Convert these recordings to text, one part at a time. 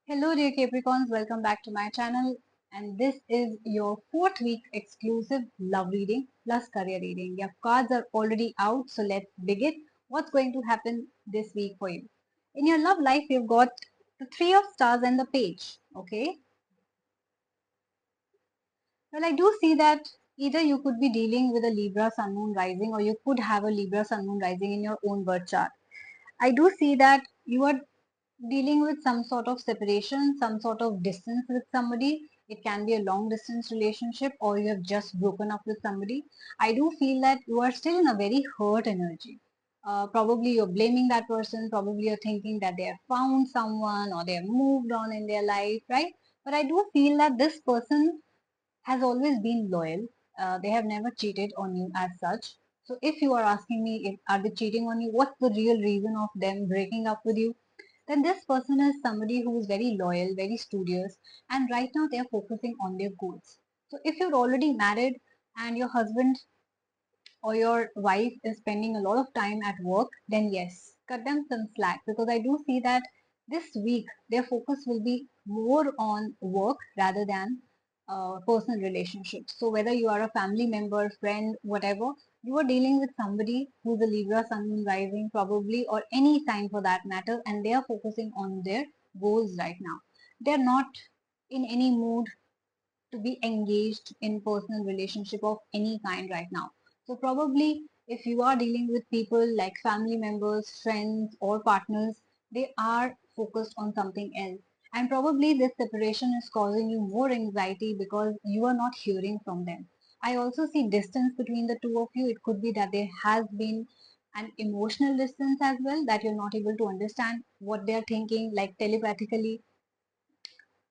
Hello dear Capricorns, welcome back to my channel, and this is your 4th week exclusive love reading plus career reading. Your cards are already out, so let's begin. What's going to happen this week for you? In your love life, you've got the 3 of stars and the page, okay? Well, I do see that either you could be dealing with a Libra Sun Moon rising or you could have a Libra Sun Moon rising in your own birth chart. I do see that you are dealing with some sort of separation, some sort of distance with somebody. It can be a long distance relationship or you have just broken up with somebody. I do feel that you are still in a very hurt energy. Probably you're blaming that person, probably you're thinking that they have found someone or they have moved on in their life, right? But I do feel that this person has always been loyal. They have never cheated on you as such. So if you are asking me, if are they cheating on you, what's the real reason of them breaking up with you? Then this person is somebody who is very loyal, very studious, and right now they are focusing on their goals. So if you're already married and your husband or your wife is spending a lot of time at work, then yes, cut them some slack because I do see that this week their focus will be more on work rather than personal relationships. So whether you are a family member, friend, whatever, you are dealing with somebody who's a Libra, Sun, Moon, Rising, probably, or any sign for that matter, and they are focusing on their goals right now. They're not in any mood to be engaged in personal relationship of any kind right now. So probably if you are dealing with people like family members, friends or partners, they are focused on something else. And probably this separation is causing you more anxiety because you are not hearing from them. I also see distance between the two of you. It could be that there has been an emotional distance as well, that you're not able to understand what they're thinking like telepathically,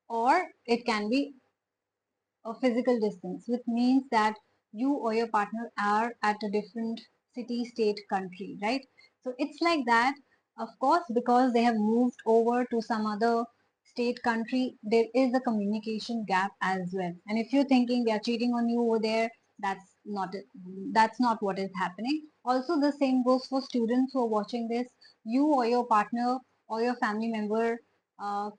or it can be a physical distance, which means that you or your partner are at a different city, state, country, right? So it's like that. Of course, because they have moved over to some other state, country, there is a communication gap as well. And if you're thinking they are cheating on you over there, that's not it. That's not what is happening. Also, the same goes for students who are watching this. You or your partner or your family member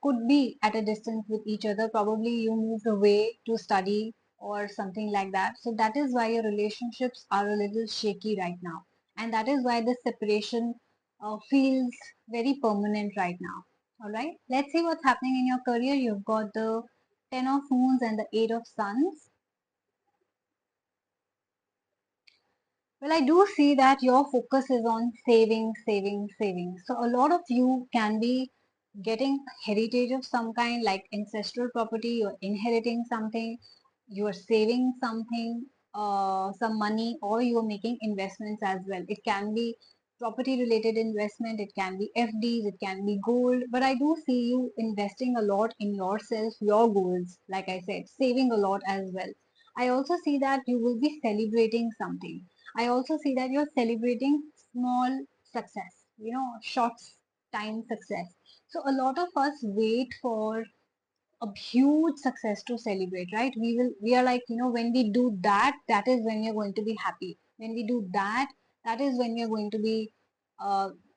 could be at a distance with each other. Probably you moved away to study or something like that. So that is why your relationships are a little shaky right now. And that is why the separation feels very permanent right now. Alright, let's see what's happening in your career. You've got the 10 of Moons and the 8 of Suns. Well, I do see that your focus is on saving, saving, saving. So a lot of you can be getting heritage of some kind, like ancestral property, you're inheriting something, you're saving something, some money, or you're making investments as well. It can be property related investment, it can be FDs, it can be gold, but I do see you investing a lot in yourself, your goals, like I said, saving a lot as well. I also see that you will be celebrating something. I also see that you're celebrating small success, short time success. So a lot of us wait for a huge success to celebrate, right? We are like, when we do that, that is when you're going to be happy. When we do that, that is when you're going to be,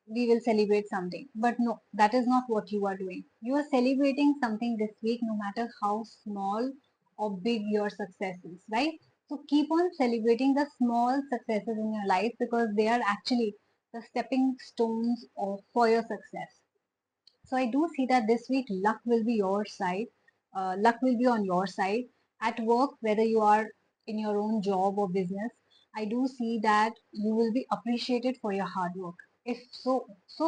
we will celebrate something. But no, that is not what you are doing. You are celebrating something this week, no matter how small or big your success is, right? So keep on celebrating the small successes in your life because they are actually the stepping stones for your success. So I do see that this week luck will be your side. Luck will be on your side. At work, whether you are in your own job or business, I do see that you will be appreciated for your hard work. If so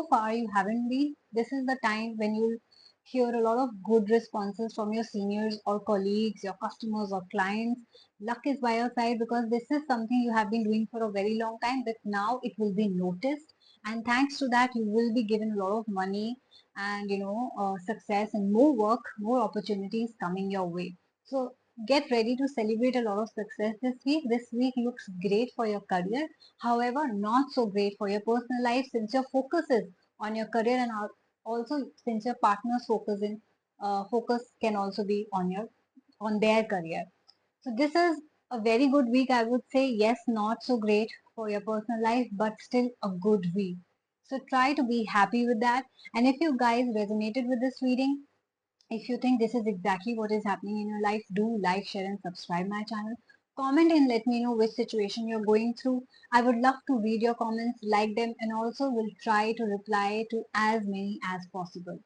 far you haven't been, this is the time when you'll hear a lot of good responses from your seniors or colleagues, your customers or clients. Luck is by your side because this is something you have been doing for a very long time, but now it will be noticed. And thanks to that, you will be given a lot of money and success and more work, more opportunities coming your way. So get ready to celebrate a lot of success this week. This week looks great for your career, however not so great for your personal life since your focus is on your career, and also since your partner's focus can also be on their career. So this is a very good week, I would say. Yes, not so great for your personal life, but still a good week. So try to be happy with that. And if you guys resonated with this reading, If you think this is exactly what is happening in your life, do like, share, and subscribe my channel. Comment and let me know which situation you're going through. I would love to read your comments, like them, and also will try to reply to as many as possible.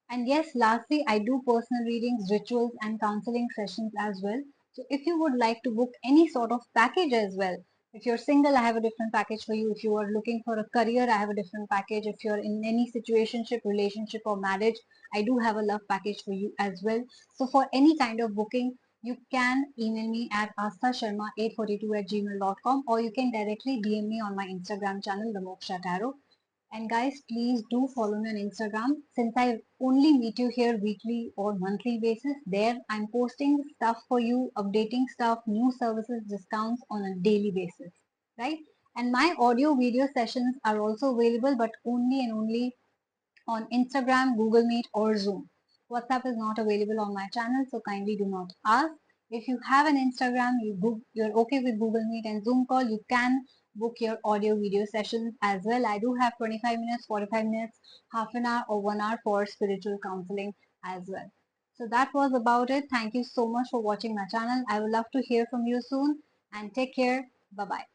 And yes, lastly, I do personal readings, rituals, and counseling sessions as well. So if you would like to book any sort of package as well, if you're single, I have a different package for you. If you are looking for a career, I have a different package. If you're in any situationship, relationship, or marriage, I do have a love package for you as well. So for any kind of booking, you can email me at asthasharma842@gmail.com, or you can directly DM me on my Instagram channel, The Moksha Tarot. And guys, please do follow me on Instagram. Since I only meet you here weekly or monthly basis, there I'm posting stuff for you, updating stuff, new services, discounts on a daily basis, right? And my audio video sessions are also available, but only and only on Instagram, Google Meet, or Zoom. WhatsApp is not available on my channel, so kindly do not ask. If you have an Instagram, you're okay with Google Meet and Zoom call, you can book your audio video sessions as well. I do have 25 minutes, 45 minutes, half an hour, or 1 hour for spiritual counseling as well. So that was about it. Thank you so much for watching my channel. I would love to hear from you soon, and take care. Bye bye.